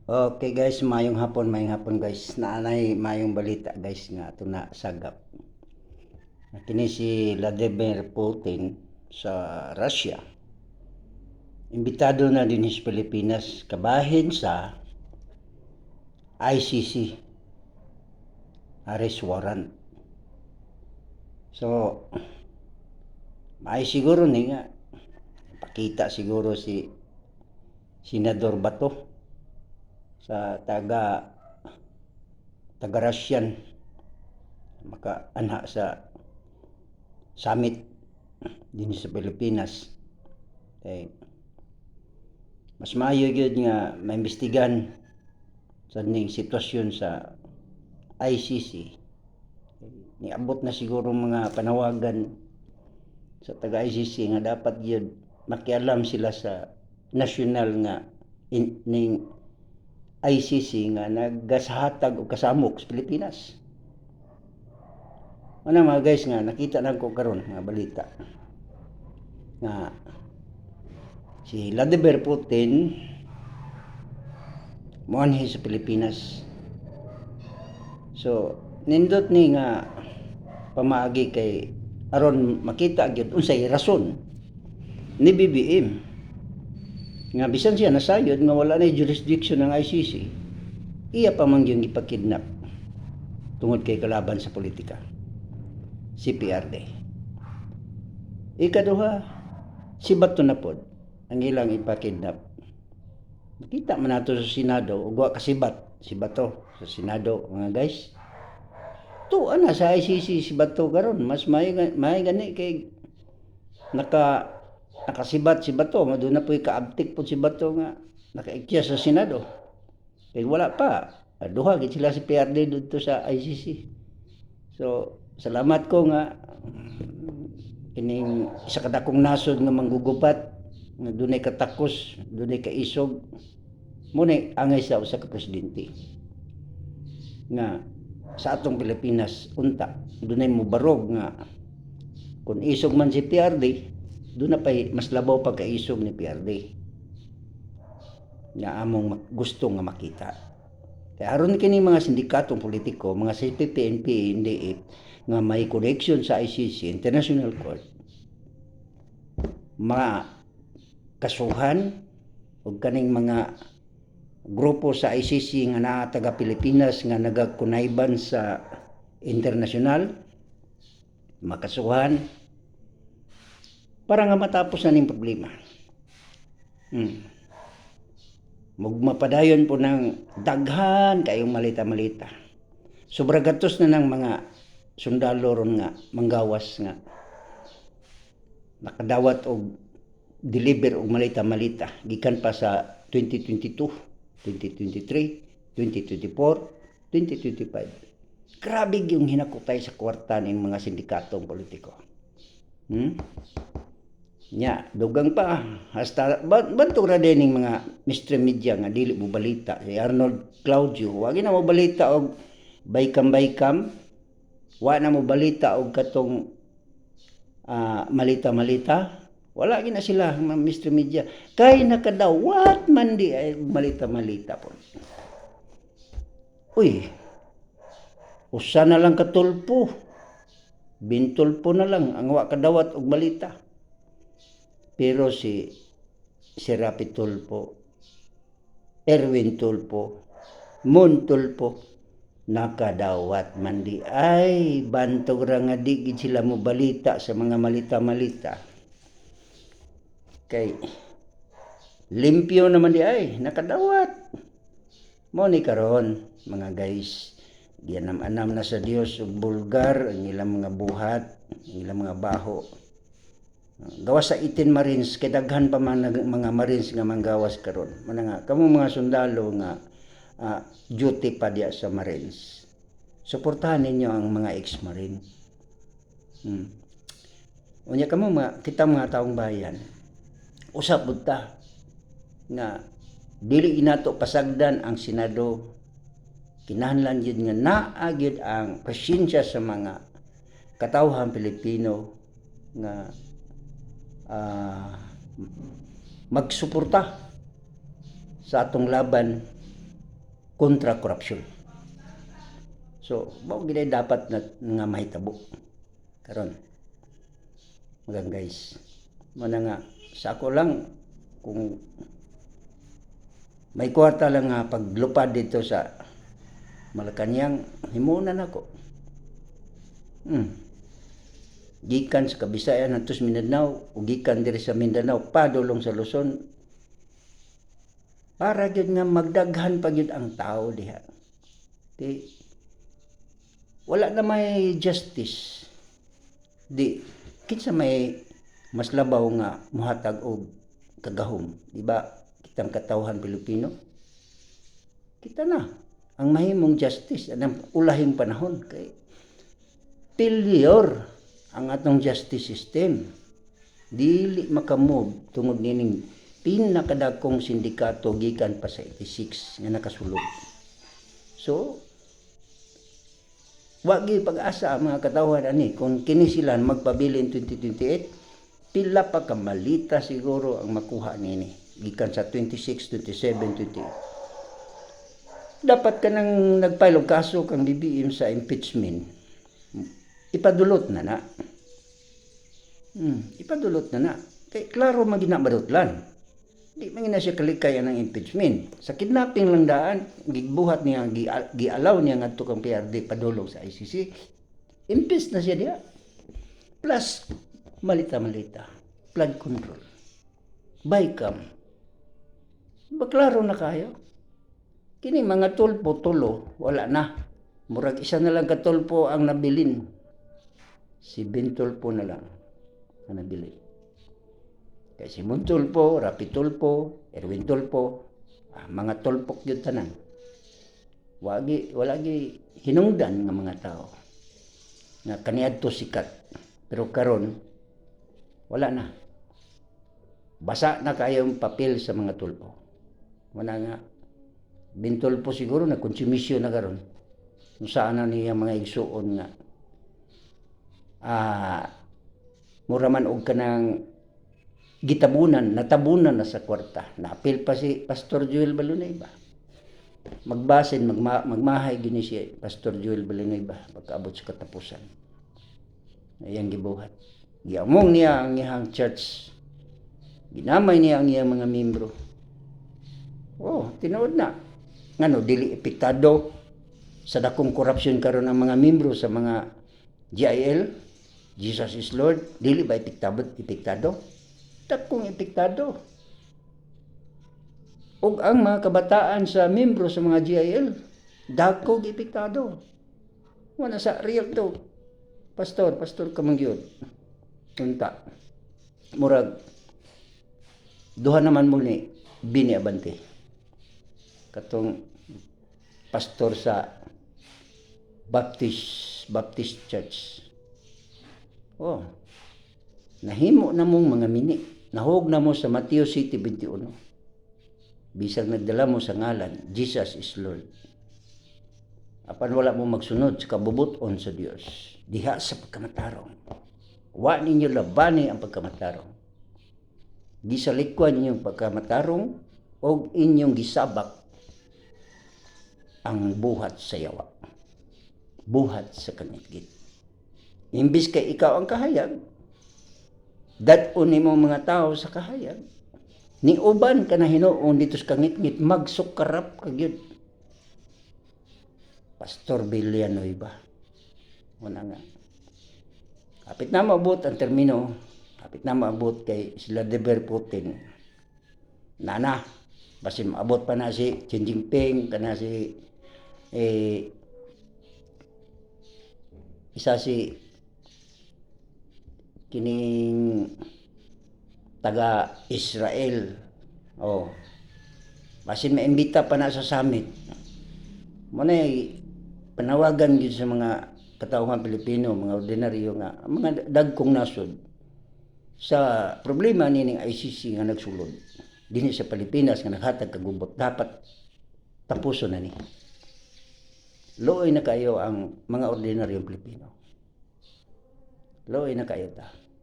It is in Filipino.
Okay guys, mayong hapon guys. Naanay mayong balita guys nga ato na sagap. Kini si Vladimir Putin sa Russia. Imbitado na din sa Pilipinas kabahin sa ICC arrest warrant. So, may siguro ni nga pakita siguro si Senador Bato sa taga Russian maka-anha sa summit din sa Pilipinas. Mas maayo gyud nga maimbestigan sa ning sitwasyon sa ICC. Niabot na siguro mga panawagan sa taga ICC nga dapat gyud makialam sila sa national nga ning ICC nga nagasahatag og kasamok sa Pilipinas. Ano mga guys nga nakita na ko karon nga balita nga si Vladimir Putin moanhi sa Pilipinas. So nindot ni nga pamaagi kay aron makita gyud unsay rason ni BBM nga bisan siya nasayod nga wala na jurisdiction ng ICC, iya pa man yung ipakidnap tungod kay kalaban sa politika si PRD. Ikaduha, si Bato na pod ang ilang ipakidnap. Nakita man nato sa Senado ug wa kasibat si Bato sa Senado mga guys. Tuan na sa ICC si Bato karon, mas may gani kay nakasibat si Bato, maduna na po'y kaabtik po si Bato nga nakaikya sa Senado. Kaya wala pa, duha gid sila si PRD dito sa ICC. So salamat ko nga kining isa kadakong nasod nga manggugubat nga dunay katakos, dunay kaisog, muna angay sa usa ka presidente nga sa atong Pilipinas unta dunay mobarog nga kung isog man si PRD doon na pa'y mas labaw pagkaisog ni PRD nga among gusto nga makita. Kaya aron kini mga sindikatong politiko, mga CPP, NPA, NDF nga may connection sa ICC, International Court, mga kasuhan o kaning mga grupo sa ICC nga naa taga Pilipinas nga nagakunayban sa internasyonal, makasuhan para nga matapos na ning problema. Mapadayon po ng daghan kayong malita-malita. Sobra gatos na ng mga sundalo ron nga manggawas nga nakadawat og deliver og malita-malita gikan pa sa 2022, 2023, 2024, 2025. Grabe yung hinakutay sa kwarta ng mga sindikatong politiko. Nya, dugang pa hasta banto ra din mga Mr. Media nga dili mo balita si Arnold Claudio, wa na mo balita og baykam wa na mo balita og katong malita-malita, wala gina sila mga Mr. Media kay nakadawat man di ay malita-malita po. Uy, usa na lang katulpo, bintulpo na lang ang wa kadawat og balita. Pero si Rapi Tulfo, Erwin Tulfo, Mon Tulfo, nakadawat man di ay bantog ra nga di gid sila mo balita sa mga malita-malita. Kay limpyo naman di ay nakadawat. Mo ni karon mga guys, gianam-anam na sa Dios ug bulgar ang ilang mga buhat, ang ilang mga baho. Gawas sa 18 Marines, kay daghan pa man mga Marines nga manggawas karon. Mana nga kamo mga sundalo nga duty pa diya sa Marines. Suportahan ninyo ang mga ex-Marine. Unya kamo kita mga taong bayan, usap pud ta nga dili inato pasagdan ang Senado. Kinahanglan gyud nga naa gyud ang presensya sa mga katawhan Pilipino nga magsuporta sa atong laban kontra korupsyon. So, mao gid dapat na nga mahitabo karon. Mga guys, mo na nga sa ako lang kung may kwarta lang nga paglupad dito sa Malacañang, himunan ako. Gikan sa Kabisayan ngadto sa Mindanao ug gikan diri sa Mindanao padulong sa Luzon para gyud nga magdaghan pa gyud ang tao diha. Wala na may justice. Di kinsa may mas labaw nga muhatag og kagahom, di ba? Kitang katawhan Pilipino. Kita na ang mahimong justice anang ulahing panahon kay failure ang atong justice system. Dili makamove tungod nining pinakadakong sindikato gikan pa sa 86 nga nakasulod. So, wagi pag-asa ang mga katawhan ani kung kini sila magpabilin 2028, pila pa ka malita siguro ang makuha nini gikan sa 26, 27, 28. Dapat ka nang nagfile og kaso kang BBM sa impeachment. Ipadulot na na. Ipadulot na na. Kay klaro magina barutlan. Di man na siya kalikayan ng impeachment. Sa kidnapping lang daan, gibuhat niya, gialaw niya ngadto kang PRD padulong sa ICC. Impeach na siya diha. Plus malita-malita, flood control, bycam. Baklaro na kayo. Kini mga tulpo tulo, wala na. Murag isa na lang katulpo ang nabilin. Si Ben Tulpo na lang ang nabili. Kay Simon Tulpo, Rapi Tulpo, Erwin Tulpo, mga tulpok yun tanan. Wala gi hinungdan ng mga tao na kaniadto sikat. Pero karon wala na. Basa na kayo ang papel sa mga tulpo. Wala nga. Ben Tulpo siguro na konsumisyon na karon. Kung saan na niya mga igsuon nga mura man og kanang natabunan na sa kwarta. Naapil pa si Pastor Joel Balunayba. Magbasin, magmahay gini si Pastor Joel Balunayba pagkaabot sa katapusan. Ayang gibuhat. Giamong niya ang iyang church. Ginamay niya ang iyang mga membro. Tinuod na. Ngano dili epektado sa dakong korupsyon karon ang mga membro sa mga GIL, Jesus is Lord, dili ba epektado? Dakong epektado. Ug ang mga kabataan sa membro sa mga GIL, dakong epektado. Wala sa real to. Pastor kamangyod. Unta. Murag duha naman mo ni Bini Abante. Katong pastor sa Baptist Church. Nahimo na mong mga mini. Nahog na mo sa Mateo City 21. Bisag nagdala mo sa ngalan, Jesus is Lord. Apan wala mo magsunod sa kabubuton sa Dios. Diha sa pagkamatarong. Wa ninyo labani ang pagkamatarong. Gisalikwan ninyong pagkamatarong o inyong gisabak ang buhat sa yawa. Buhat sa kangitgit. Imbis kay ikaw ang kahayag, dat-on nimo mga tao sa kahayag, ni uban ka na hinuon dito sa kangitgit, magsukarap kagyud. Pastor Villanueva. Muna nga. Kapit na maabot ang termino, kapit na maabot kay Vladimir Putin. Nana, basin maabot pa na si Xi Jinping, kana si isa si kining taga Israel. Basin maimbita pa na sa summit. Muna panawagan gyud sa mga katawhan Pilipino, mga ordinaryo nga, mga dagkong nasod sa problema nining ICC nga nagsulod dinhi sa Pilipinas nga naghatag kagubot, dapat tapuson na ni. Luoy na kayo ang mga ordinaryong Pilipino. Luoy na kayo ta.